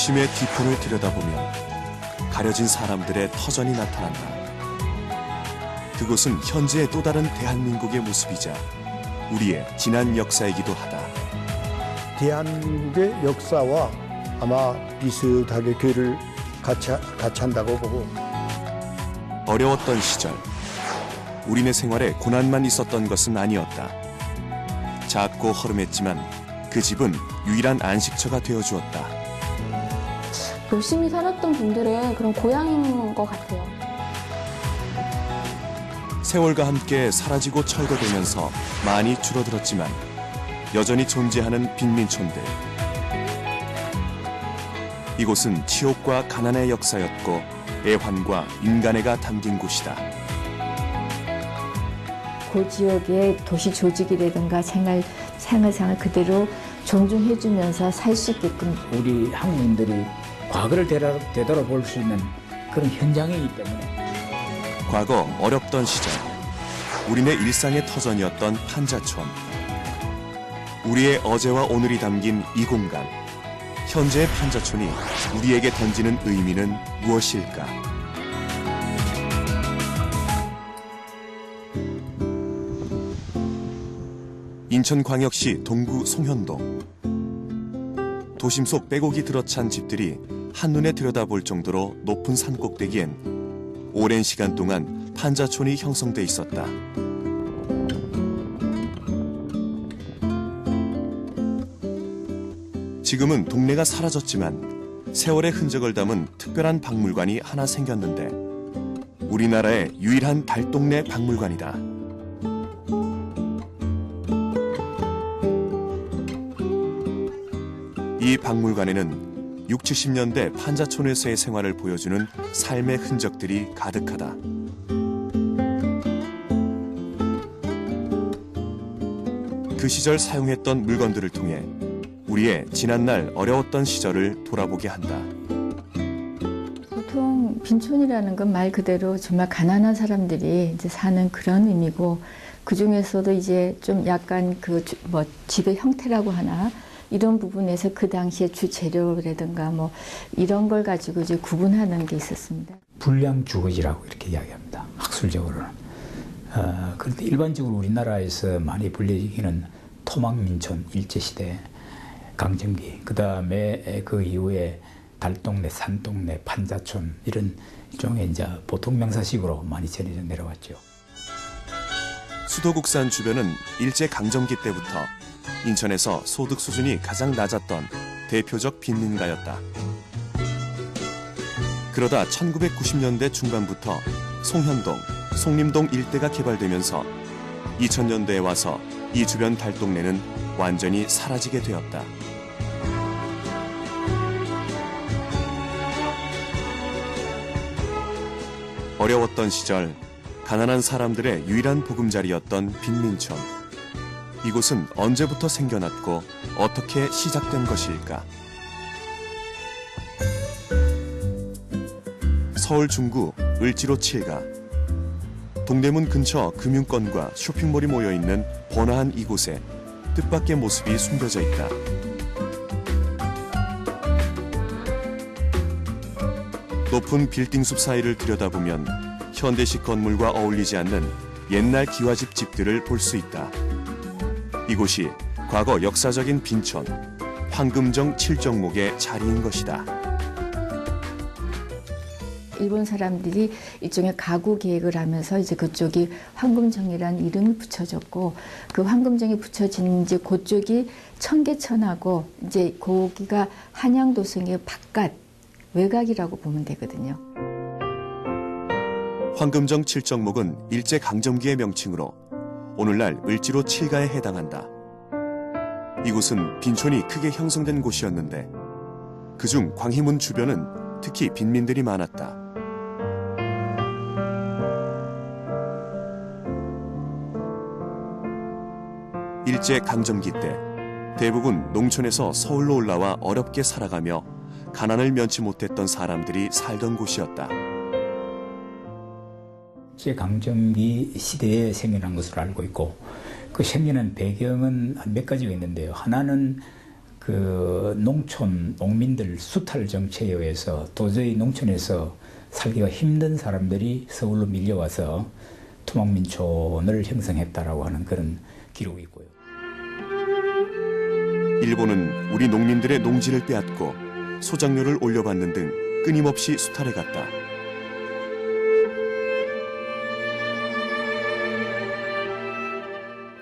도심의 뒤편을 들여다보면 가려진 사람들의 터전이 나타난다. 그곳은 현재의 또 다른 대한민국의 모습이자 우리의 지난 역사이기도 하다. 대한민국의 역사와 아마 비슷하게 궤를 같이 한다고 보고. 어려웠던 시절, 우리네 생활에 고난만 있었던 것은 아니었다. 작고 허름했지만 그 집은 유일한 안식처가 되어주었다. 열심히 살았던 분들의 그런 고향인 것 같아요. 세월과 함께 사라지고 철거되면서 많이 줄어들었지만 여전히 존재하는 빈민촌들. 이곳은 치욕과 가난의 역사였고 애환과 인간애가 담긴 곳이다. 그 지역의 도시 조직이라든가 생활상을 그대로 존중해주면서 살 수 있게끔 우리 한국인들이 과거를 되돌아볼 수 있는 그런 현장이기 때문에 과거 어렵던 시절, 우리네 일상의 터전이었던 판자촌. 우리의 어제와 오늘이 담긴 이 공간, 현재의 판자촌이 우리에게 던지는 의미는 무엇일까? 인천광역시 동구 송현동. 도심 속 빼곡이 들어찬 집들이 한눈에 들여다볼 정도로 높은 산 꼭대기엔 오랜 시간 동안 판자촌이 형성돼 있었다. 지금은 동네가 사라졌지만 세월의 흔적을 담은 특별한 박물관이 하나 생겼는데 우리나라의 유일한 달동네 박물관이다. 이 박물관에는 60, 70년대 판자촌에서의 생활을 보여주는 삶의 흔적들이 가득하다. 그 시절 사용했던 물건들을 통해 우리의 지난날 어려웠던 시절을 돌아보게 한다. 보통 빈촌이라는 건 말 그대로 정말 가난한 사람들이 이제 사는 그런 의미고 그 중에서도 이제 좀 약간 그 뭐 집의 형태라고 하나 이런 부분에서 그 당시에 주 재료라든가 뭐 이런 걸 가지고 이제 구분하는 게 있었습니다. 불량 주거지라고 이렇게 이야기합니다. 학술적으로는. 그런데 일반적으로 우리나라에서 많이 불려지기는 토막민촌 일제시대 강점기, 그 다음에 그 이후에 달동네, 산동네, 판자촌 이런 일종의 이제 보통 명사식으로 많이 전해져 내려왔죠. 수도국산 주변은 일제 강점기 때부터 인천에서 소득 수준이 가장 낮았던 대표적 빈민가였다. 그러다 1990년대 중반부터 송현동, 송림동 일대가 개발되면서 2000년대에 와서 이 주변 달동네는 완전히 사라지게 되었다. 어려웠던 시절, 가난한 사람들의 유일한 보금자리였던 빈민촌. 이곳은 언제부터 생겨났고 어떻게 시작된 것일까? 서울 중구 을지로 7가. 동대문 근처 금융권과 쇼핑몰이 모여있는 번화한 이곳에 뜻밖의 모습이 숨겨져 있다. 높은 빌딩숲 사이를 들여다보면 현대식 건물과 어울리지 않는 옛날 기와집 집들을 볼 수 있다. 이곳이 과거 역사적인 빈촌, 황금정 칠정목의 자리인 것이다. 일본 사람들이 일종의 가구 계획을 하면서 이제 그쪽이 황금정이라는 이름을 붙여졌고 그 황금정이 붙여진 이제 그쪽이 청계천하고 이제 거기가 한양도성의 바깥 외곽이라고 보면 되거든요. 황금정 칠정목은 일제 강점기의 명칭으로 오늘날 을지로 7가에 해당한다. 이곳은 빈촌이 크게 형성된 곳이었는데 그중 광희문 주변은 특히 빈민들이 많았다. 일제 강점기 때 대부분 농촌에서 서울로 올라와 어렵게 살아가며 가난을 면치 못했던 사람들이 살던 곳이었다. 일제 강점기 시대에 생겨난 것으로 알고 있고 그 생겨난 배경은 몇 가지가 있는데요. 하나는 그 농민들 수탈 정책에 의해서 도저히 농촌에서 살기가 힘든 사람들이 서울로 밀려와서 토막민촌을 형성했다라고 하는 그런 기록이 있고요. 일본은 우리 농민들의 농지를 빼앗고 소작료를 올려받는 등 끊임없이 수탈해 갔다.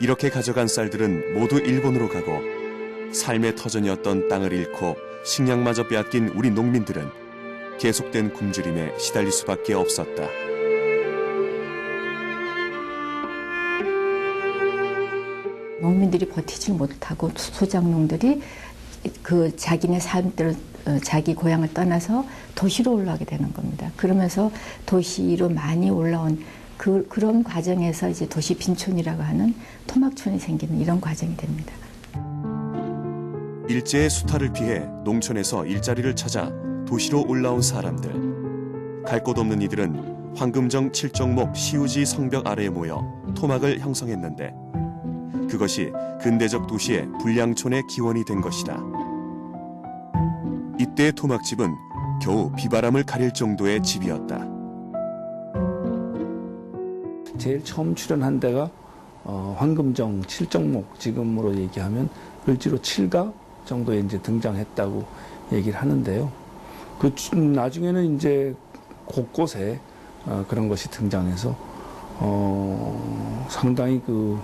이렇게 가져간 쌀들은 모두 일본으로 가고 삶의 터전이었던 땅을 잃고 식량마저 빼앗긴 우리 농민들은 계속된 굶주림에 시달릴 수밖에 없었다. 농민들이 버티지 못하고 소작농들이 그 자기네 삶대로 자기 고향을 떠나서 도시로 올라가게 되는 겁니다. 그러면서 도시로 많이 올라온 그런 과정에서 이제 도시 빈촌이라고 하는 토막촌이 생기는 이런 과정이 됩니다. 일제의 수탈을 피해 농촌에서 일자리를 찾아 도시로 올라온 사람들. 갈 곳 없는 이들은 황금정 칠정목 시우지 성벽 아래에 모여 토막을 형성했는데 그것이 근대적 도시의 불량촌의 기원이 된 것이다. 이때의 토막집은 겨우 비바람을 가릴 정도의 집이었다. 제일 처음 출연한 데가 황금정 칠정목, 지금으로 얘기하면 을지로 7가 정도에 이제 등장했다고 얘기를 하는데요. 그 나중에는 이제 곳곳에 그런 것이 등장해서 상당히 그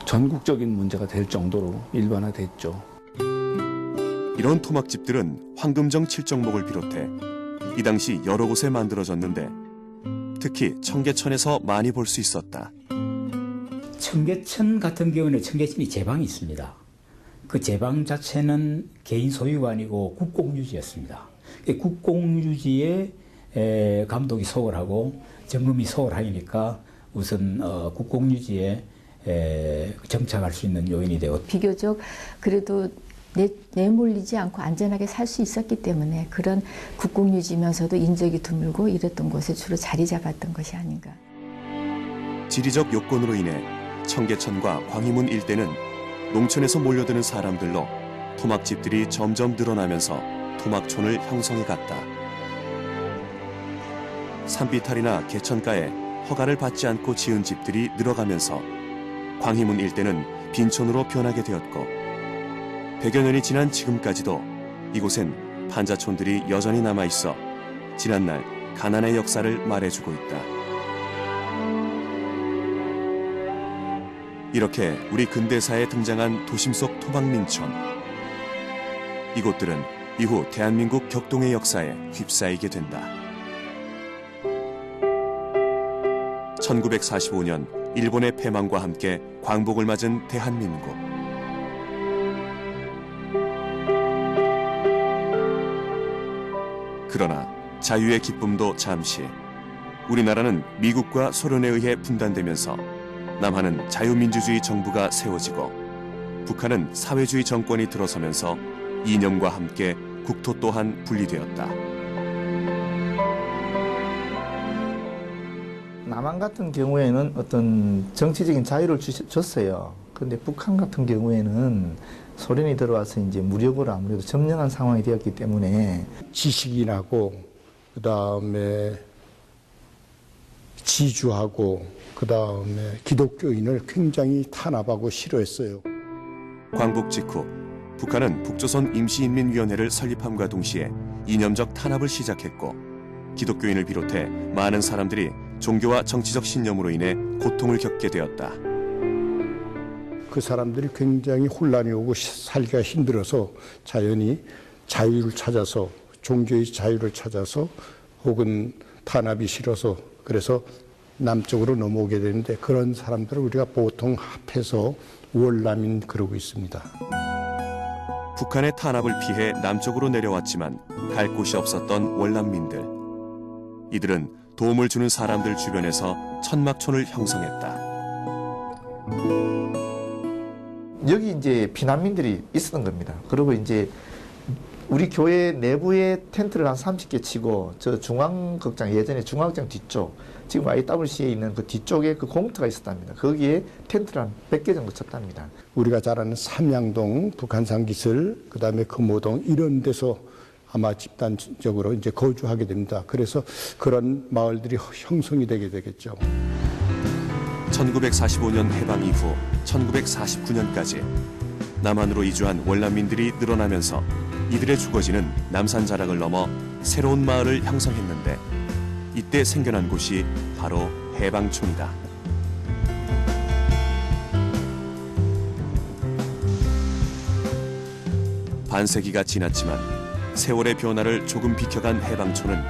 전국적인 문제가 될 정도로 일반화됐죠. 이런 토막집들은 황금정 칠정목을 비롯해 이 당시 여러 곳에 만들어졌는데 특히 청계천에서 많이 볼 수 있었다. 청계천 같은 경우는 청계천이 제방이 있습니다. 그 제방 자체는 개인 소유가 아니고 국공유지였습니다. 국공유지에 감독이 소홀하고 점검이 소홀하니까 우선 국공유지에 정착할 수 있는 요인이 되고 비교적 그래도 내몰리지 않고 안전하게 살 수 있었기 때문에 그런 국공유지면서도 인적이 드물고 이랬던 곳에 주로 자리 잡았던 것이 아닌가. 지리적 요건으로 인해 청계천과 광희문 일대는 농촌에서 몰려드는 사람들로 토막집들이 점점 늘어나면서 토막촌을 형성해 갔다. 산비탈이나 개천가에 허가를 받지 않고 지은 집들이 늘어가면서 광희문 일대는 빈촌으로 변하게 되었고 100여 년이 지난 지금까지도 이곳엔 판자촌들이 여전히 남아있어 지난날 가난의 역사를 말해주고 있다. 이렇게 우리 근대사에 등장한 도심 속 토막민촌. 이곳들은 이후 대한민국 격동의 역사에 휩싸이게 된다. 1945년 일본의 패망과 함께 광복을 맞은 대한민국. 그러나 자유의 기쁨도 잠시. 우리나라는 미국과 소련에 의해 분단되면서 남한은 자유민주주의 정부가 세워지고 북한은 사회주의 정권이 들어서면서 이념과 함께 국토 또한 분리되었다. 남한 같은 경우에는 어떤 정치적인 자유를 줬어요. 그런데 북한 같은 경우에는 소련이 들어와서 이제 무력으로 아무래도 점령한 상황이 되었기 때문에 지식인하고 그다음에 지주하고 그다음에 기독교인을 굉장히 탄압하고 싫어했어요. 광복 직후 북한은 북조선 임시인민위원회를 설립함과 동시에 이념적 탄압을 시작했고 기독교인을 비롯해 많은 사람들이 종교와 정치적 신념으로 인해 고통을 겪게 되었다. 그 사람들이 굉장히 혼란이 오고 살기가 힘들어서 자연히 자유를 찾아서 종교의 자유를 찾아서 혹은 탄압이 싫어서 그래서 남쪽으로 넘어오게 되는데 그런 사람들을 우리가 보통 합해서 월남인 그러고 있습니다. 북한의 탄압을 피해 남쪽으로 내려왔지만 갈 곳이 없었던 월남민들. 이들은 도움을 주는 사람들 주변에서 천막촌을 형성했다. 여기 이제 피난민들이 있었던 겁니다. 그리고 이제 우리 교회 내부에 텐트를 한 30개 치고 저 중앙극장 예전에 중앙극장 뒤쪽 지금 IWC에 있는 그 뒤쪽에 그 공터가 있었답니다. 거기에 텐트를 한 100개 정도 쳤답니다. 우리가 잘 아는 삼양동, 북한산 기슬, 그다음에 금호동 이런 데서 아마 집단적으로 이제 거주하게 됩니다. 그래서 그런 마을들이 형성이 되게 되겠죠. 1945년 해방 이후 1949년까지 남한으로 이주한 월남민들이 늘어나면서 이들의 주거지는 남산 자락을 넘어 새로운 마을을 형성했는데 이때 생겨난 곳이 바로 해방촌이다. 반세기가 지났지만 세월의 변화를 조금 비켜간 해방촌은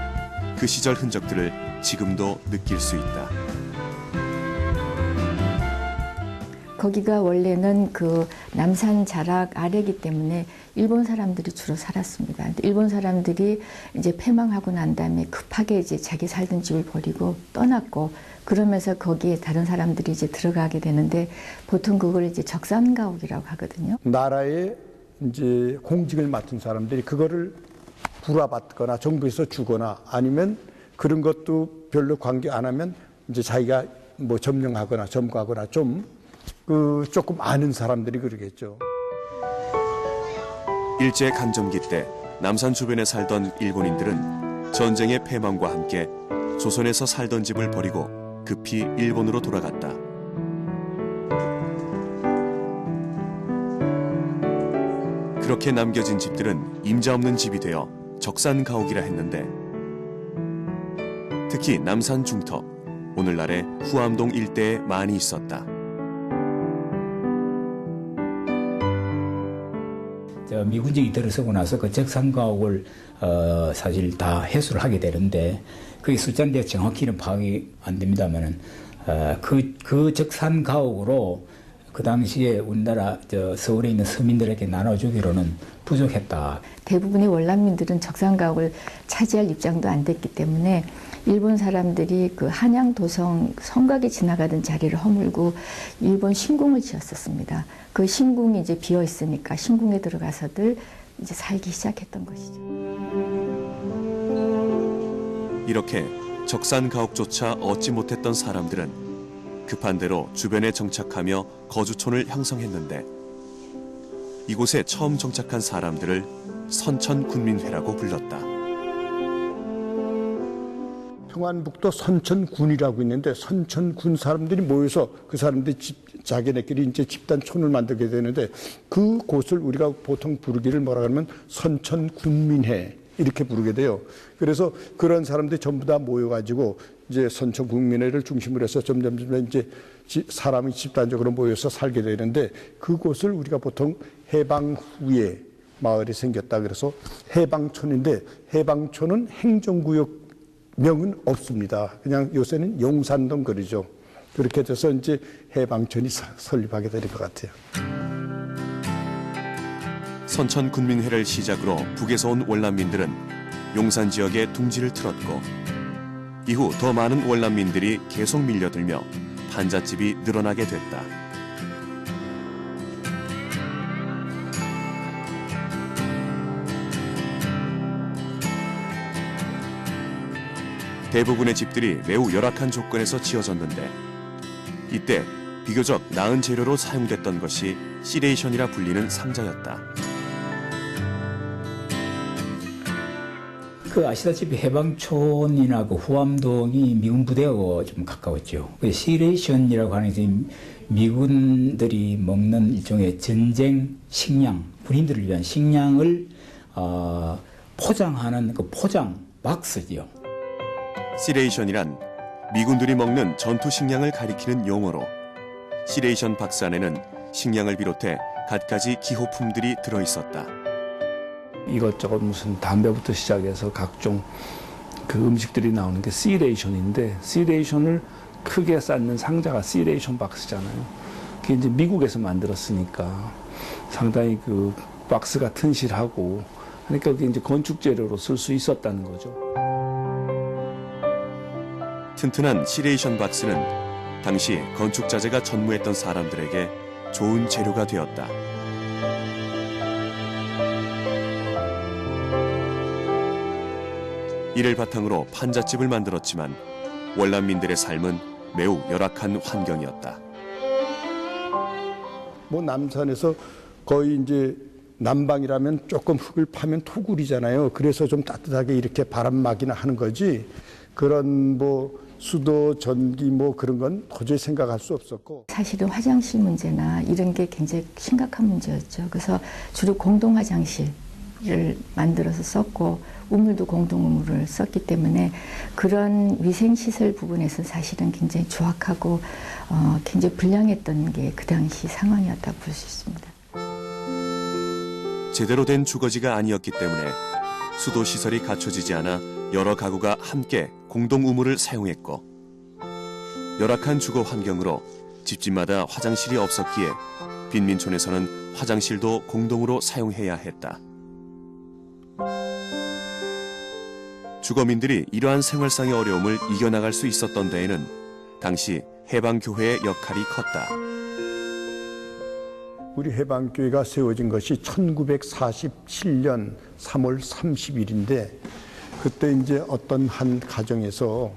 그 시절 흔적들을 지금도 느낄 수 있다. 거기가 원래는 그 남산 자락 아래이기 때문에 일본 사람들이 주로 살았습니다. 근데 일본 사람들이 이제 패망하고 난 다음에 급하게 이제 자기 살던 집을 버리고 떠났고 그러면서 거기에 다른 사람들이 이제 들어가게 되는데 보통 그걸 이제 적산가옥이라고 하거든요. 나라에 이제 공직을 맡은 사람들이 그거를 불화받거나 정부에서 주거나 아니면 그런 것도 별로 관계 안 하면 이제 자기가 뭐 점령하거나 점거하거나 조금 아는 사람들이 그러겠죠. 일제 강점기 때 남산 주변에 살던 일본인들은 전쟁의 패망과 함께 조선에서 살던 집을 버리고 급히 일본으로 돌아갔다. 그렇게 남겨진 집들은 임자 없는 집이 되어 적산가옥이라 했는데 특히 남산 중턱, 오늘날의 후암동 일대에 많이 있었다. 미군정이 들어서고 나서 그 적산가옥을 사실 다 해소를 하게 되는데 그게 숫자인데 정확히는 파악이 안 됩니다만은 그 적산가옥으로 그 당시에 우리나라 서울에 있는 서민들에게 나눠주기로는 부족했다. 대부분의 월남민들은 적산가옥을 차지할 입장도 안 됐기 때문에 일본 사람들이 그 한양 도성 성곽이 지나가던 자리를 허물고 일본 신궁을 지었었습니다. 그 신궁이 이제 비어 있으니까 신궁에 들어가서들 이제 살기 시작했던 것이죠. 이렇게 적산가옥조차 얻지 못했던 사람들은 급한 대로 주변에 정착하며 거주촌을 형성했는데 이곳에 처음 정착한 사람들을 선천군민회라고 불렀다. 평안북도 선천군이라고 있는데 선천군 사람들이 모여서 그 사람들이 자기네끼리 이제 집단촌을 만들게 되는데 그 곳을 우리가 보통 부르기를 뭐라 하면 선천군민회 이렇게 부르게 돼요. 그래서 그런 사람들이 전부 다 모여가지고 이제 선천군민회를 중심으로 해서 점점 이제 사람이 집단적으로 모여서 살게 되는데 그곳을 우리가 보통 해방 후에 마을이 생겼다 그래서 해방촌인데 해방촌은 행정구역 명은 없습니다. 그냥 요새는 용산동 거리죠. 그렇게 돼서 이제 해방촌이 설립하게 될 것 같아요. 선천군민회를 시작으로 북에서 온 월남민들은 용산 지역에 둥지를 틀었고 이후 더 많은 월남민들이 계속 밀려들며 판잣집이 늘어나게 됐다. 대부분의 집들이 매우 열악한 조건에서 지어졌는데 이때 비교적 나은 재료로 사용됐던 것이 시레이션이라 불리는 상자였다. 그 아시다시피 해방촌이나 그 후암동이 미군 부대하고 좀 가까웠죠. 그 시레이션이라고 하는 게 미군들이 먹는 일종의 전쟁 식량, 군인들을 위한 식량을 포장하는 그 포장 박스지요. 시레이션이란 미군들이 먹는 전투 식량을 가리키는 용어로 시레이션 박스 안에는 식량을 비롯해 갖가지 기호품들이 들어있었다. 이것저것 무슨 담배부터 시작해서 각종 그 음식들이 나오는 게 시레이션인데 시레이션을 크게 쌓는 상자가 시레이션 박스잖아요. 그게 이제 미국에서 만들었으니까 상당히 그 박스가 튼실하고 그러니까 그게 이제 건축 재료로 쓸 수 있었다는 거죠. 튼튼한 시레이션 박스는 당시 건축 자재가 전무했던 사람들에게 좋은 재료가 되었다. 이를 바탕으로 판잣집을 만들었지만 월남민들의 삶은 매우 열악한 환경이었다. 뭐 남산에서 거의 이제 남방이라면 조금 흙을 파면 토굴이잖아요. 그래서 좀 따뜻하게 이렇게 바람막이나 하는 거지. 그런 뭐 수도, 전기 뭐 그런 건 도저히 생각할 수 없었고. 사실은 화장실 문제나 이런 게 굉장히 심각한 문제였죠. 그래서 주로 공동 화장실을 만들어서 썼고 우물도 공동 우물을 썼기 때문에 그런 위생시설 부분에서 사실은 굉장히 조악하고 굉장히 불량했던 게 그 당시 상황이었다고 볼 수 있습니다. 제대로 된 주거지가 아니었기 때문에 수도 시설이 갖춰지지 않아 여러 가구가 함께 공동 우물을 사용했고 열악한 주거 환경으로 집집마다 화장실이 없었기에 빈민촌에서는 화장실도 공동으로 사용해야 했다. 주거민들이 이러한 생활상의 어려움을 이겨나갈 수 있었던 데에는 당시 해방교회의 역할이 컸다. 우리 해방교회가 세워진 것이 1947년 3월 30일인데 그때 이제 어떤 한 가정에서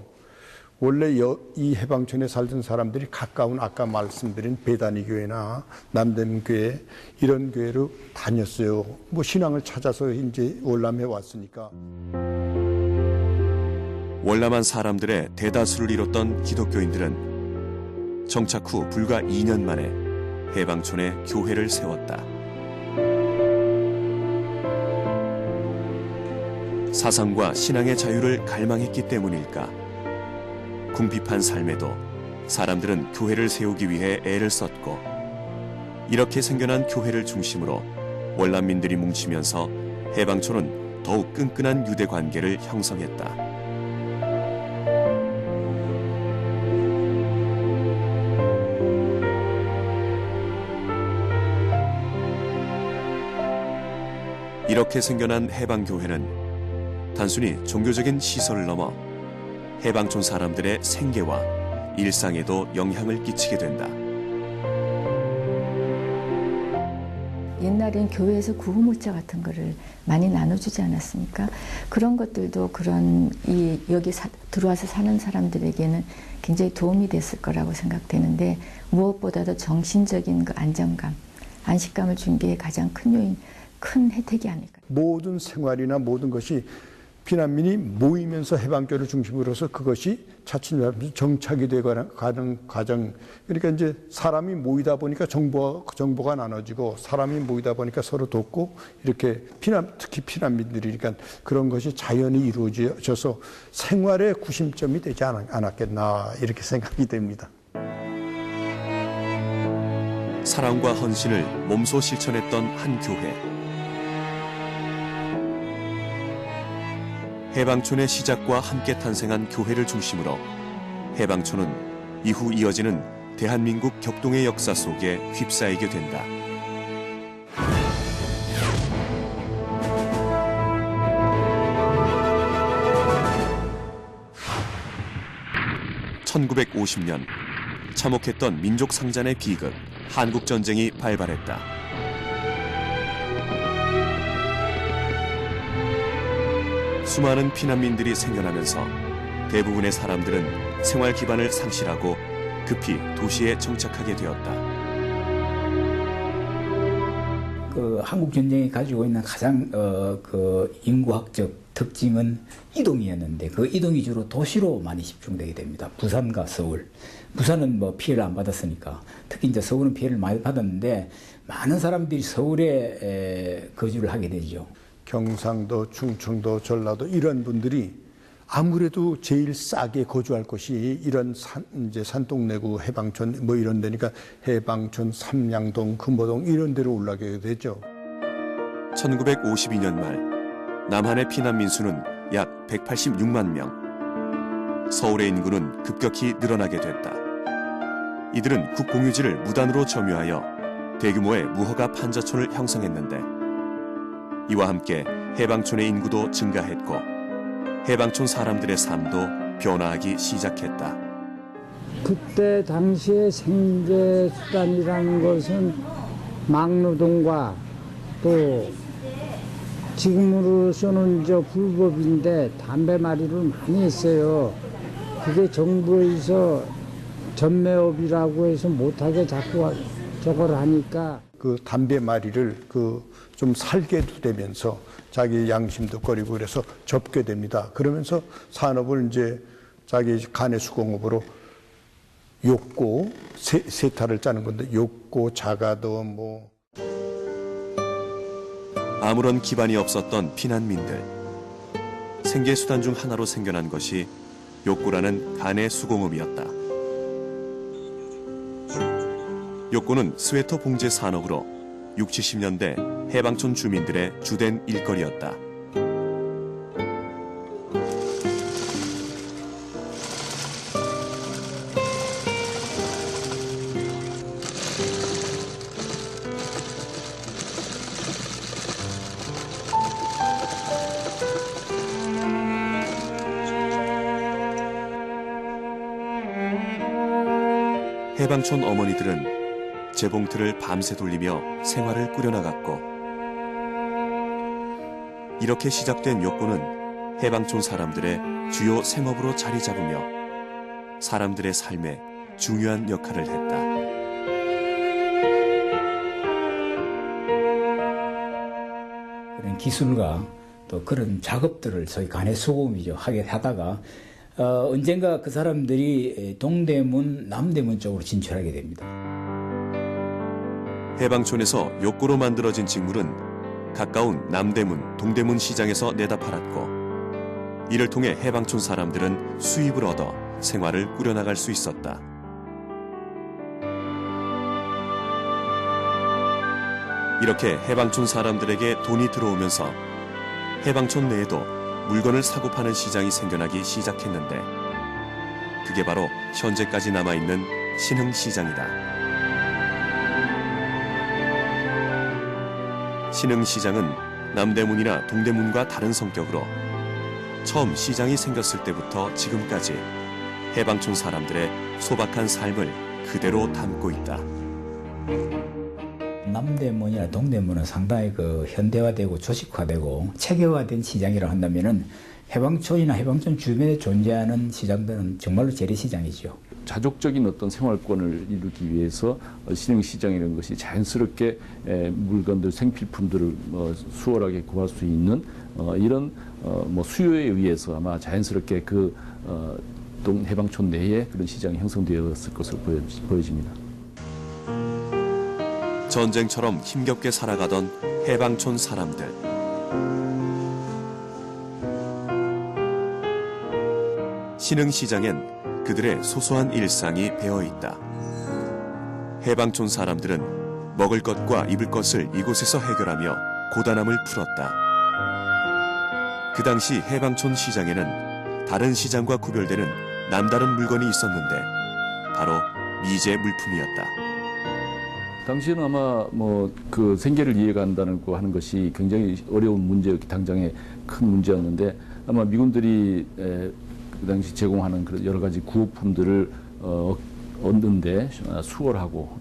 원래 이 해방촌에 살던 사람들이 가까운 아까 말씀드린 배단위 교회나 남대문교회 이런 교회로 다녔어요. 뭐 신앙을 찾아서 이제 월남에 왔으니까. 월남한 사람들의 대다수를 이뤘던 기독교인들은 정착 후 불과 2년 만에 해방촌에 교회를 세웠다. 사상과 신앙의 자유를 갈망했기 때문일까? 궁핍한 삶에도 사람들은 교회를 세우기 위해 애를 썼고 이렇게 생겨난 교회를 중심으로 월남민들이 뭉치면서 해방촌은 더욱 끈끈한 유대 관계를 형성했다. 이렇게 생겨난 해방교회는 단순히 종교적인 시설을 넘어 해방촌 사람들의 생계와 일상에도 영향을 끼치게 된다. 옛날엔 교회에서 구호물자 같은 거를 많이 나눠주지 않았습니까? 그런 것들도 여기 들어와서 사는 사람들에게는 굉장히 도움이 됐을 거라고 생각되는데 무엇보다도 정신적인 그 안정감, 안식감을 준 게 가장 큰 요인, 큰 혜택이 아닐까. 모든 생활이나 모든 것이 피난민이 모이면서 해방교를 중심으로 해서 그것이 차츰 정착이 되가는 과정. 그러니까 이제 사람이 모이다 보니까 정보가 나눠지고 사람이 모이다 보니까 서로 돕고 이렇게 특히 피난민들이 그러니까 그런 것이 자연히 이루어져서 생활의 구심점이 되지 않았겠나 이렇게 생각이 됩니다. 사랑과 헌신을 몸소 실천했던 한 교회. 해방촌의 시작과 함께 탄생한 교회를 중심으로 해방촌은 이후 이어지는 대한민국 격동의 역사 속에 휩싸이게 된다. (1950년) 참혹했던 민족 상잔의 비극 한국전쟁이 발발했다. 수많은 피난민들이 생겨나면서 대부분의 사람들은 생활 기반을 상실하고 급히 도시에 정착하게 되었다. 그 한국 전쟁이 가지고 있는 가장 그 인구학적 특징은 이동이었는데 그 이동이 주로 도시로 많이 집중되게 됩니다. 부산과 서울. 부산은 뭐 피해를 안 받았으니까 특히 이제 서울은 피해를 많이 받았는데 많은 사람들이 서울에 거주를 하게 되죠. 경상도, 충청도, 전라도 이런 분들이 아무래도 제일 싸게 거주할 곳이 이런 이제 산동래구 해방촌 뭐 이런 데니까 해방촌, 삼양동, 금호동 이런 데로 올라가게 되죠. 1952년 말 남한의 피난민 수는 약 186만 명. 서울의 인구는 급격히 늘어나게 됐다. 이들은 국공유지를 무단으로 점유하여 대규모의 무허가 판자촌을 형성했는데 이와 함께 해방촌의 인구도 증가했고 해방촌 사람들의 삶도 변화하기 시작했다. 그때 당시의 생계수단이라는 것은 막노동과 또 지금으로서는 불법인데 담배 마리를 많이 했어요. 그게 정부에서 전매업이라고 해서 못하게 자꾸 저걸 하니까 그 담배 마리를 좀 살게 두대면서 자기 양심도 꺼리고 그래서 접게 됩니다. 그러면서 산업을 이제 자기 간의 수공업으로 욕고 세타를 짜는 건데 욕고 자가도 뭐 아무런 기반이 없었던 피난민들. 생계수단 중 하나로 생겨난 것이 욕구라는 간의 수공업이었다. 욕구는 스웨터 봉제 산업으로 60, 70년대 해방촌 주민들의 주된 일거리였다. 해방촌 어머니들은 재봉틀을 밤새 돌리며 생활을 꾸려나갔고, 이렇게 시작된 욕구는 해방촌 사람들의 주요 생업으로 자리 잡으며 사람들의 삶에 중요한 역할을 했다. 그런 기술과 또 그런 작업들을 소위 간의 수공업이죠 하게 하다가 언젠가 그 사람들이 동대문, 남대문 쪽으로 진출하게 됩니다. 해방촌에서 욕구로 만들어진 직물은 가까운 남대문, 동대문 시장에서 내다 팔았고, 이를 통해 해방촌 사람들은 수입을 얻어 생활을 꾸려나갈 수 있었다. 이렇게 해방촌 사람들에게 돈이 들어오면서 해방촌 내에도 물건을 사고 파는 시장이 생겨나기 시작했는데, 그게 바로 현재까지 남아있는 신흥시장이다. 신흥시장은 남대문이나 동대문과 다른 성격으로 처음 시장이 생겼을 때부터 지금까지 해방촌 사람들의 소박한 삶을 그대로 담고 있다. 남대문이나 동대문은 상당히 현대화되고 조직화되고 체계화된 시장이라 한다면은 해방촌이나 해방촌 주변에 존재하는 시장들은 정말로 재래시장이죠. 자족적인 어떤 생활권을 이루기 위해서 신흥시장이라는 것이 자연스럽게 물건들, 생필품들을 수월하게 구할 수 있는 이런 수요에 의해서 아마 자연스럽게 해방촌 내에 그런 시장이 형성되었을 것으로 보여집니다. 전쟁처럼 힘겹게 살아가던 해방촌 사람들. 신흥시장엔 그들의 소소한 일상이 배어있다. 해방촌 사람들은 먹을 것과 입을 것을 이곳에서 해결하며 고단함을 풀었다. 그 당시 해방촌 시장에는 다른 시장과 구별되는 남다른 물건이 있었는데 바로 미제 물품이었다. 당시에는 아마 그 생계를 이해간다고 하는 것이 굉장히 어려운 문제였기, 당장의 큰 문제였는데, 아마 미군들이 그 당시 제공하는 그런 여러 가지 구호품들을 얻는데 수월하고,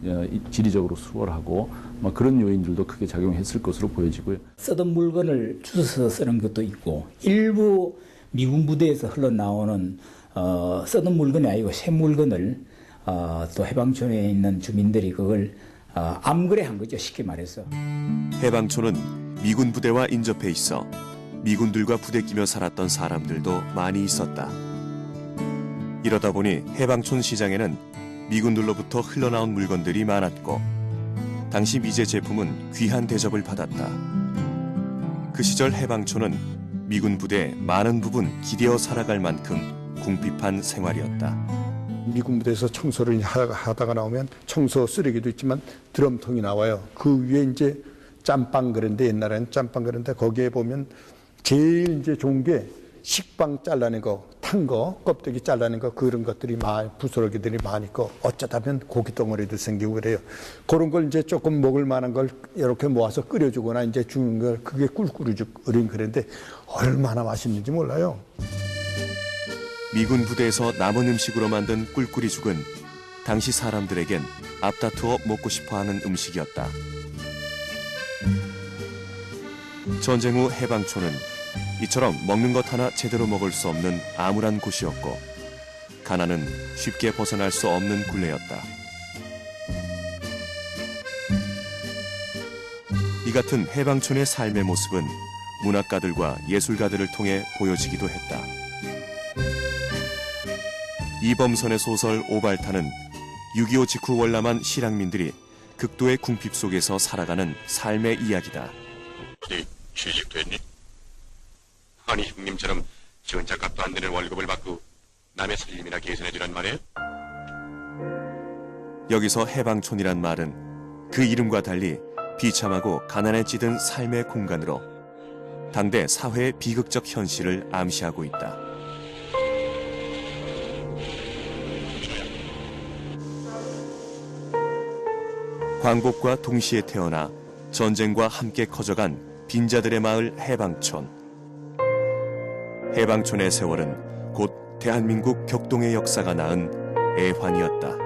지리적으로 수월하고 그런 요인들도 크게 작용했을 것으로 보여지고요. 쓰던 물건을 주워서 쓰는 것도 있고, 일부 미군 부대에서 흘러나오는 쓰던 물건이 아니고 새 물건을 또 해방촌에 있는 주민들이 그걸 암거래한 거죠, 쉽게 말해서. 해방촌은 미군 부대와 인접해 있어 미군들과 부대끼며 살았던 사람들도 많이 있었다. 이러다 보니 해방촌 시장에는 미군들로부터 흘러나온 물건들이 많았고, 당시 미제 제품은 귀한 대접을 받았다. 그 시절 해방촌은 미군 부대에 많은 부분 기대어 살아갈 만큼 궁핍한 생활이었다. 미군 부대에서 청소를 하다가 나오면 청소 쓰레기도 있지만 드럼통이 나와요. 그 위에 이제 짬빵 그릇인데, 옛날에는 짬빵 그릇인데 거기에 보면 제일 이제 좋은 게 식빵 잘라낸 거, 탄 거, 껍데기 잘라낸 거, 그런 것들이 부스러기들이 많이 있고, 어쩌다면 고기 덩어리도 생기고 그래요. 그런 걸 이제 조금 먹을 만한 걸 이렇게 모아서 끓여주거나 이제 주는 걸, 그게 꿀꿀이죽 어린 그릇인데 얼마나 맛있는지 몰라요. 미군 부대에서 남은 음식으로 만든 꿀꿀이죽은 당시 사람들에겐 앞다투어 먹고 싶어하는 음식이었다. 전쟁 후 해방촌은 이처럼 먹는 것 하나 제대로 먹을 수 없는 암울한 곳이었고 가난은 쉽게 벗어날 수 없는 굴레였다. 이 같은 해방촌의 삶의 모습은 문학가들과 예술가들을 통해 보여지기도 했다. 이범선의 소설 오발탄은 6.25 직후 월남한 실향민들이 극도의 궁핍 속에서 살아가는 삶의 이야기다. 어디 취직됐니? 아니 형님처럼 전작값도 안 되는 월급을 받고 남의 살림이나 계산해주란 말이에요? 여기서 해방촌이란 말은 그 이름과 달리 비참하고 가난에 찌든 삶의 공간으로 당대 사회의 비극적 현실을 암시하고 있다. 광복과 동시에 태어나 전쟁과 함께 커져간 빈자들의 마을 해방촌. 해방촌의 세월은 곧 대한민국 격동의 역사가 낳은 애환이었다.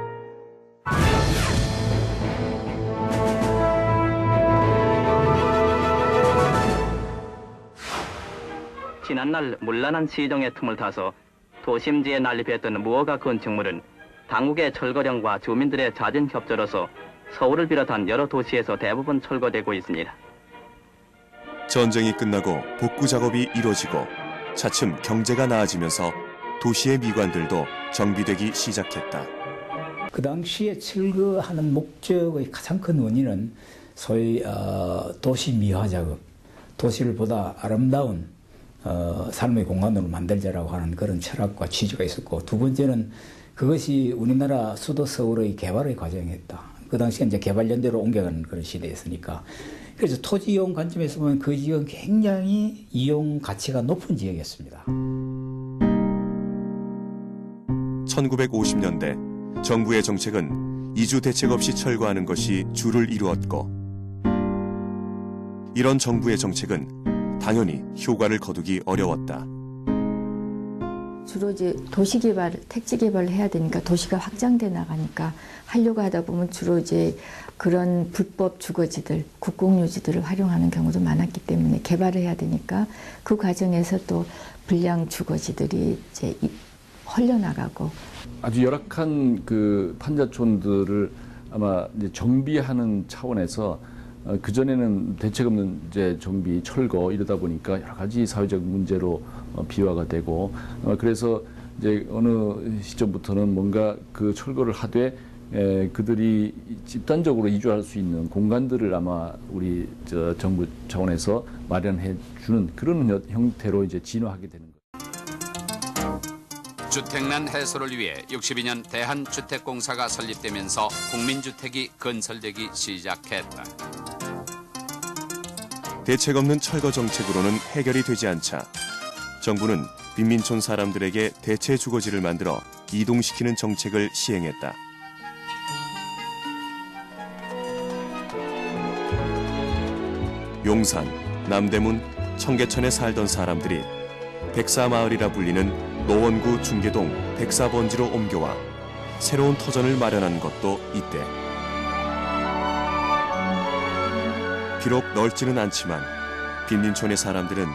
지난날 문란한 시정의 틈을 타서 도심지에 난립했던 무허가 건축물은 당국의 철거령과 주민들의 잦은 협조로서 서울을 비롯한 여러 도시에서 대부분 철거되고 있습니다. 전쟁이 끝나고 복구 작업이 이루어지고 차츰 경제가 나아지면서 도시의 미관들도 정비되기 시작했다. 그 당시에 철거하는 목적의 가장 큰 원인은 소위 도시 미화 작업, 도시를 보다 아름다운 삶의 공간으로 만들자라고 하는 그런 철학과 취지가 있었고, 두 번째는 그것이 우리나라 수도 서울의 개발의 과정이었다. 그 당시에 이제 개발연대로 옮겨가는 그런 시대였으니까. 그래서 토지 이용 관점에서 보면 그 지역은 굉장히 이용 가치가 높은 지역이었습니다. 1950년대 정부의 정책은 이주 대책 없이 철거하는 것이 주를 이루었고, 이런 정부의 정책은 당연히 효과를 거두기 어려웠다. 주로 이제 도시 개발, 택지 개발을 해야 되니까 도시가 확장돼 나가니까 하려고 하다 보면 주로 이제 그런 불법 주거지들, 국공유지들을 활용하는 경우도 많았기 때문에 개발을 해야 되니까 그 과정에서 또 불량 주거지들이 이제 헐려나가고, 아주 열악한 그 판자촌들을 아마 이제 정비하는 차원에서 그전에는 대책 없는 이제 정비, 철거 이러다 보니까 여러 가지 사회적 문제로 비화가 되고, 그래서 이제 어느 시점부터는 뭔가 그 철거를 하되 그들이 집단적으로 이주할 수 있는 공간들을 아마 우리 정부 차원에서 마련해 주는 그런 형태로 이제 진화하게 되는 거죠. 주택난 해소를 위해 62년 대한주택공사가 설립되면서 국민주택이 건설되기 시작했다. 대책 없는 철거 정책으로는 해결이 되지 않자 정부는 빈민촌 사람들에게 대체 주거지를 만들어 이동시키는 정책을 시행했다. 용산, 남대문, 청계천에 살던 사람들이 백사마을이라 불리는 노원구 중계동 백사번지로 옮겨와 새로운 터전을 마련한 것도 이때. 비록 넓지는 않지만 빈민촌의 사람들은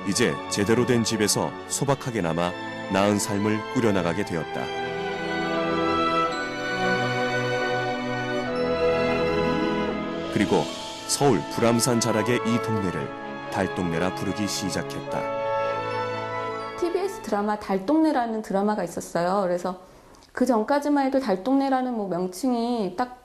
이제 제대로 된 집에서 소박하게나마 나은 삶을 꾸려나가게 되었다. 그리고 서울 불암산 자락의 이 동네를 달동네라 부르기 시작했다. TBS 드라마 달동네라는 드라마가 있었어요. 그래서 그 전까지만 해도 달동네라는 뭐 명칭이 딱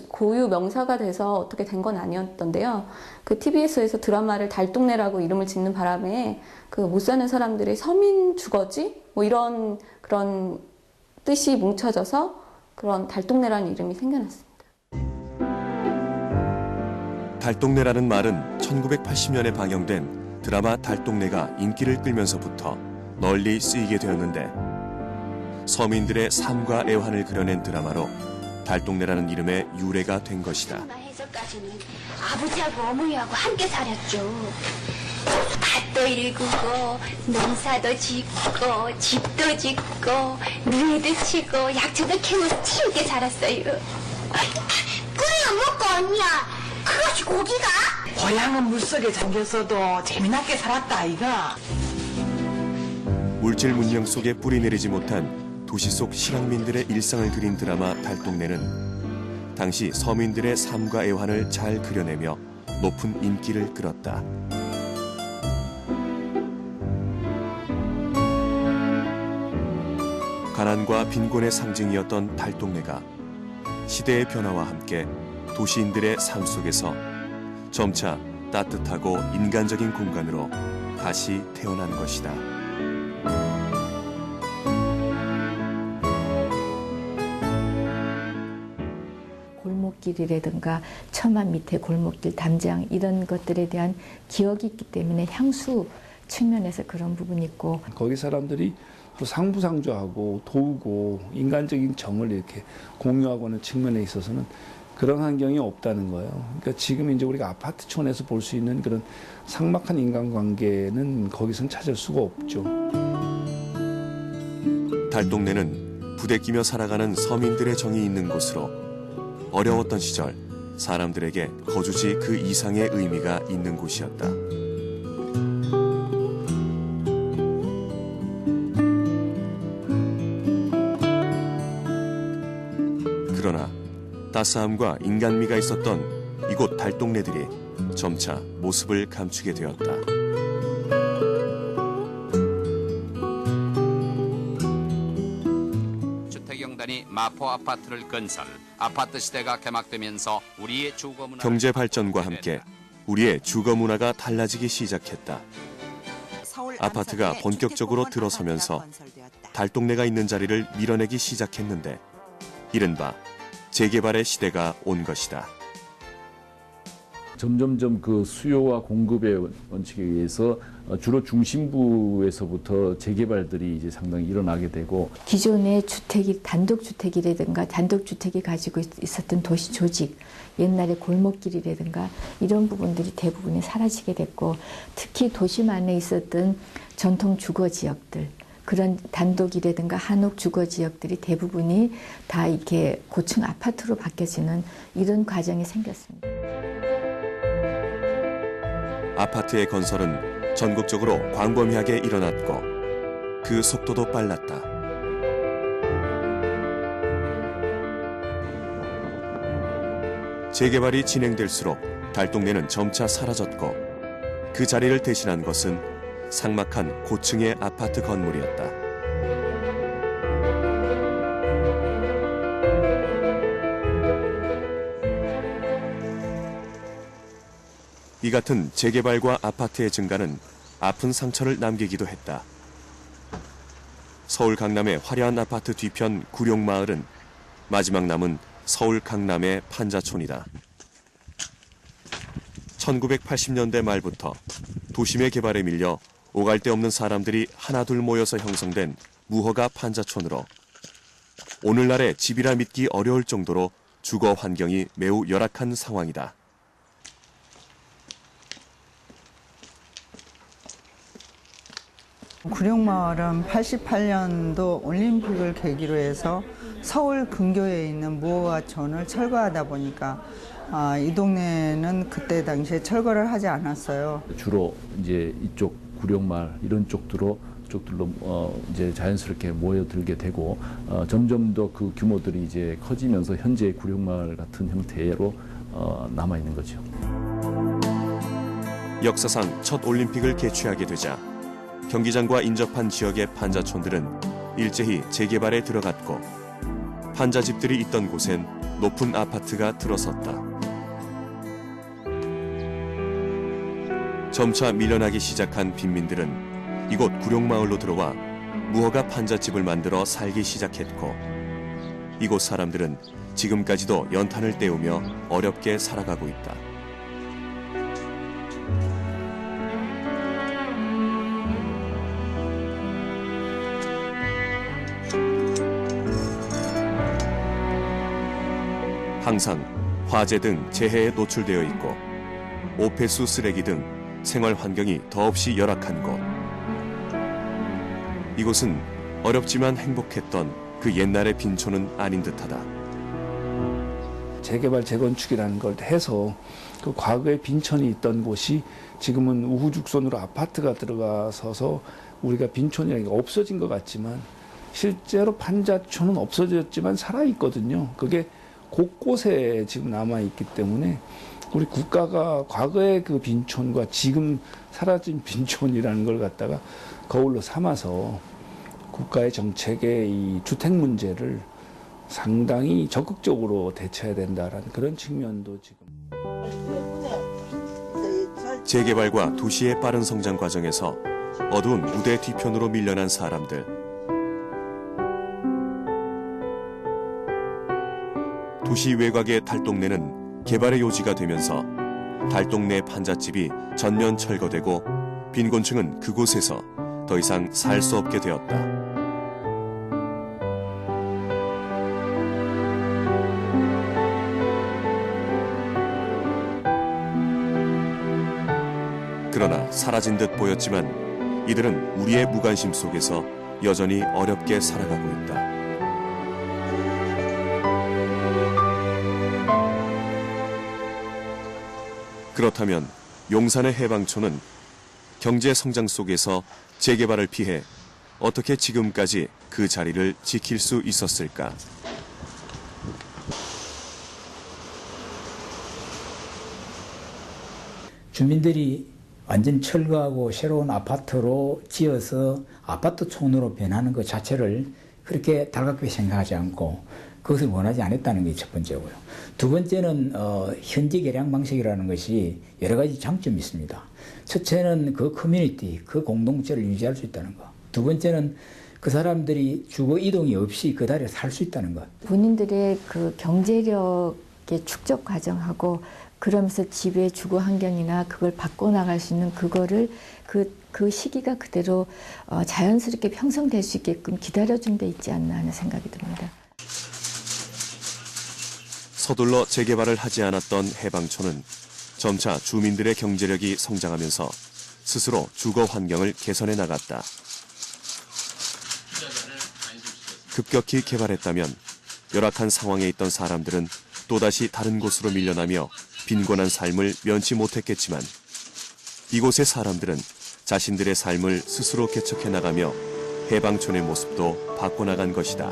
고유 명사가 돼서 어떻게 된 건 아니었던데요. 그 TBS에서 드라마를 달동네라고 이름을 짓는 바람에 그 못 사는 사람들의 서민 주거지 뭐 이런 그런 뜻이 뭉쳐져서 그런 달동네라는 이름이 생겨났습니다. 달동네라는 말은 1980년에 방영된 드라마 달동네가 인기를 끌면서부터 널리 쓰이게 되었는데, 서민들의 삶과 애환을 그려낸 드라마로 달동네라는 이름의 유래가 된 것이다. 해서까지는 아버지하고 어머니하고 함께 살았죠. 밭도 일구고 농사도 짓고 집도 짓고 누에도 치고 약초도 캐면서 재밌게 살았어요. 끓여 먹고 언니야. 그것이 고기가? 고향은 물속에 잠겼어도 재미나게 살았다 아이가. 물질 문명 속에 뿌리 내리지 못한 도시 속 실향민들의 일상을 그린 드라마 달동네는 당시 서민들의 삶과 애환을 잘 그려내며 높은 인기를 끌었다. 가난과 빈곤의 상징이었던 달동네가 시대의 변화와 함께 도시인들의 삶 속에서 점차 따뜻하고 인간적인 공간으로 다시 태어난 것이다. 골목길이라든가 처마 밑에 골목길, 담장 이런 것들에 대한 기억이 있기 때문에 향수 측면에서 그런 부분이 있고, 거기 사람들이 상부상조하고 도우고 인간적인 정을 이렇게 공유하고 하는 측면에 있어서는 그런 환경이 없다는 거예요. 그러니까 지금 이제 우리가 아파트촌에서 볼 수 있는 그런 삭막한 인간관계는 거기선 찾을 수가 없죠. 달동네는 부대 끼며 살아가는 서민들의 정이 있는 곳으로 어려웠던 시절 사람들에게 거주지 그 이상의 의미가 있는 곳이었다. 그러나 따스함과 인간미가 있었던 이곳 달동네들이 점차 모습을 감추게 되었다. 주택영단이 마포 아파트를 건설, 아파트 시대가 개막되면서 우리의 주거 문화 경제 발전과 함께 우리의 주거 문화가 달라지기 시작했다. 아파트가 본격적으로 들어서면서 달동네가 있는 자리를 밀어내기 시작했는데 이른바 재개발의 시대가 온 것이다. 점점점 그 수요와 공급의 원칙에 의해서 주로 중심부에서부터 재개발들이 이제 상당히 일어나게 되고, 기존의 주택이 단독주택이라든가 단독주택이 가지고 있었던 도시 조직, 옛날에 골목길이라든가 이런 부분들이 대부분이 사라지게 됐고, 특히 도심 안에 있었던 전통 주거 지역들, 그런 단독이라든가 한옥 주거 지역들이 대부분이 다 이렇게 고층 아파트로 바뀌어지는 이런 과정이 생겼습니다. 아파트의 건설은 전국적으로 광범위하게 일어났고 그 속도도 빨랐다. 재개발이 진행될수록 달동네는 점차 사라졌고 그 자리를 대신한 것은 삭막한 고층의 아파트 건물이었다. 이 같은 재개발과 아파트의 증가는 아픈 상처를 남기기도 했다. 서울 강남의 화려한 아파트 뒤편 구룡마을은 마지막 남은 서울 강남의 판자촌이다. 1980년대 말부터 도심의 개발에 밀려 오갈 데 없는 사람들이 하나둘 모여서 형성된 무허가 판자촌으로 오늘날의 집이라 믿기 어려울 정도로 주거 환경이 매우 열악한 상황이다. 구룡마을은 88년도 올림픽을 계기로 해서 서울 근교에 있는 무허가촌을 철거하다 보니까 이 동네는 그때 당시에 철거를 하지 않았어요. 주로 이제 이쪽 구룡마을 이런 쪽들로 이제 자연스럽게 모여들게 되고 점점 더 그 규모들이 이제 커지면서 현재 구룡마을 같은 형태로 남아 있는 거죠. 역사상 첫 올림픽을 개최하게 되자 경기장과 인접한 지역의 판자촌들은 일제히 재개발에 들어갔고 판자집들이 있던 곳엔 높은 아파트가 들어섰다. 점차 밀려나기 시작한 빈민들은 이곳 구룡마을로 들어와 무허가 판자집을 만들어 살기 시작했고 이곳 사람들은 지금까지도 연탄을 때우며 어렵게 살아가고 있다. 항상 화재 등 재해에 노출되어 있고 오폐수 쓰레기 등 생활 환경이 더없이 열악한 곳. 이곳은 어렵지만 행복했던 그 옛날의 빈촌은 아닌 듯하다. 재개발 재건축이라는 걸 해서 그 과거에 빈촌이 있던 곳이 지금은 우후죽순으로 아파트가 들어가서서 우리가 빈촌이라는 게 없어진 것 같지만 실제로 판자촌은 없어졌지만 살아있거든요. 그게 곳곳에 지금 남아있기 때문에 우리 국가가 과거의 그 빈촌과 지금 사라진 빈촌이라는 걸 갖다가 거울로 삼아서 국가의 정책의 이 주택 문제를 상당히 적극적으로 대처해야 된다라는 그런 측면도 지금. 재개발과 도시의 빠른 성장 과정에서 어두운 무대 뒤편으로 밀려난 사람들. 도시 외곽의 달동네는 개발의 요지가 되면서 달동네 판잣집이 전면 철거되고 빈곤층은 그곳에서 더 이상 살 수 없게 되었다. 그러나 사라진 듯 보였지만 이들은 우리의 무관심 속에서 여전히 어렵게 살아가고 있다. 그렇다면 용산의 해방촌은 경제 성장 속에서 재개발을 피해 어떻게 지금까지 그 자리를 지킬 수 있었을까? 주민들이 완전 철거하고 새로운 아파트로 지어서 아파트촌으로 변하는 것 자체를 그렇게 달갑게 생각하지 않고 그것을 원하지 않았다는 게 첫 번째고요. 두 번째는 현지 개량 방식이라는 것이 여러 가지 장점이 있습니다. 첫째는 그 커뮤니티, 그 공동체를 유지할 수 있다는 것. 두 번째는 그 사람들이 주거 이동이 없이 그 자리에 살 수 있다는 것. 본인들의 그 경제력의 축적 과정하고 그러면서 집의 주거 환경이나 그걸 바꿔나갈 수 있는 그거를 그 시기가 그대로 자연스럽게 형성될 수 있게끔 기다려준 데 있지 않나 하는 생각이 듭니다. 서둘러 재개발을 하지 않았던 해방촌은 점차 주민들의 경제력이 성장하면서 스스로 주거 환경을 개선해 나갔다. 급격히 개발했다면 열악한 상황에 있던 사람들은 또다시 다른 곳으로 밀려나며 빈곤한 삶을 면치 못했겠지만 이곳의 사람들은 자신들의 삶을 스스로 개척해 나가며 해방촌의 모습도 바꿔나간 것이다.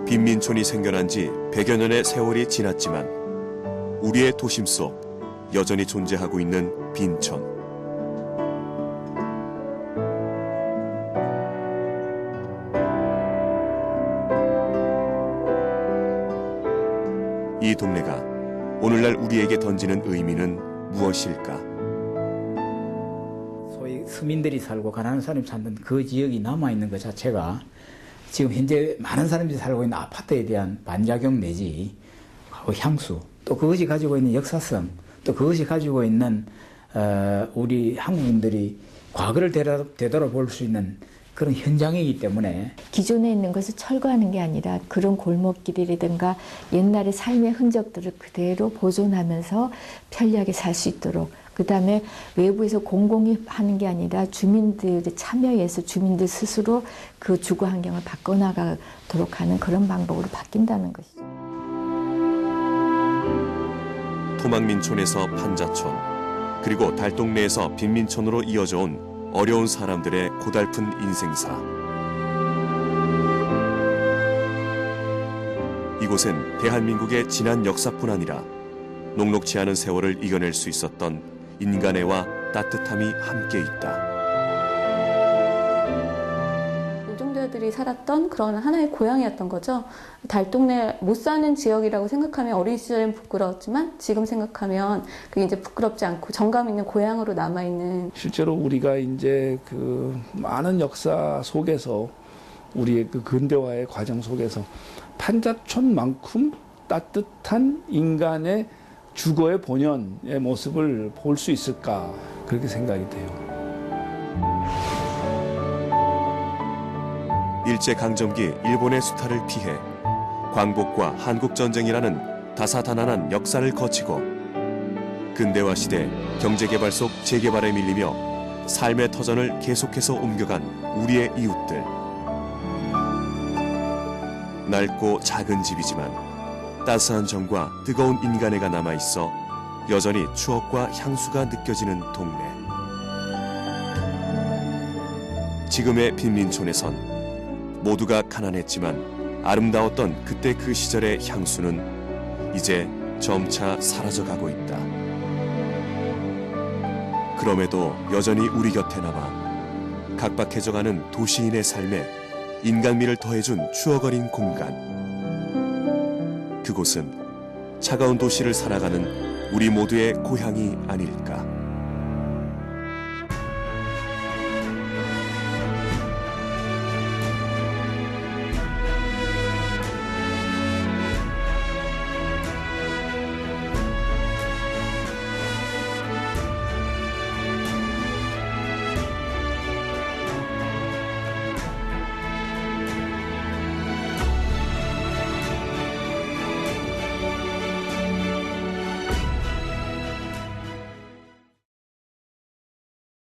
빈민촌이 생겨난 지 100여 년의 세월이 지났지만 우리의 도심 속 여전히 존재하고 있는 빈촌. 이 동네가 오늘날 우리에게 던지는 의미는 무엇일까? 소위 서민들이 살고 가난한 사람이 사는 그 지역이 남아있는 것 자체가 지금 현재 많은 사람들이 살고 있는 아파트에 대한 반작용 내지 향수, 또 그것이 가지고 있는 역사성, 또 그것이 가지고 있는 우리 한국인들이 과거를 되돌아볼 수 있는 그런 현장이기 때문에 기존에 있는 것을 철거하는 게 아니라 그런 골목길이라든가 옛날의 삶의 흔적들을 그대로 보존하면서 편리하게 살 수 있도록, 그 다음에 외부에서 공공이 하는 게 아니라 주민들의 참여해서 주민들 스스로 그 주거 환경을 바꿔나가도록 하는 그런 방법으로 바뀐다는 것이죠. 토막민촌에서 판자촌, 그리고 달동네에서 빈민촌으로 이어져 온 어려운 사람들의 고달픈 인생사. 이곳엔 대한민국의 지난 역사뿐 아니라 녹록지 않은 세월을 이겨낼 수 있었던 인간애와 따뜻함이 함께 있다. 노동자들이 살았던 그런 하나의 고향이었던 거죠. 달동네 못 사는 지역이라고 생각하면 어린 시절엔 부끄러웠지만 지금 생각하면 그게 이제 부끄럽지 않고 정감 있는 고향으로 남아있는. 실제로 우리가 이제 그 많은 역사 속에서 우리의 그 근대화의 과정 속에서 판자촌만큼 따뜻한 인간의 주거의 본연의 모습을 볼 수 있을까, 그렇게 생각이 돼요. 일제강점기 일본의 수탈을 피해 광복과 한국전쟁이라는 다사다난한 역사를 거치고 근대화 시대 경제개발 속 재개발에 밀리며 삶의 터전을 계속해서 옮겨간 우리의 이웃들. 낡고 작은 집이지만 따스한 정과 뜨거운 인간애가 남아있어 여전히 추억과 향수가 느껴지는 동네. 지금의 빈민촌에선 모두가 가난했지만 아름다웠던 그때 그 시절의 향수는 이제 점차 사라져가고 있다. 그럼에도 여전히 우리 곁에 남아 각박해져가는 도시인의 삶에 인간미를 더해준 추억 어린 공간. 그곳은 차가운 도시를 살아가는 우리 모두의 고향이 아닐까.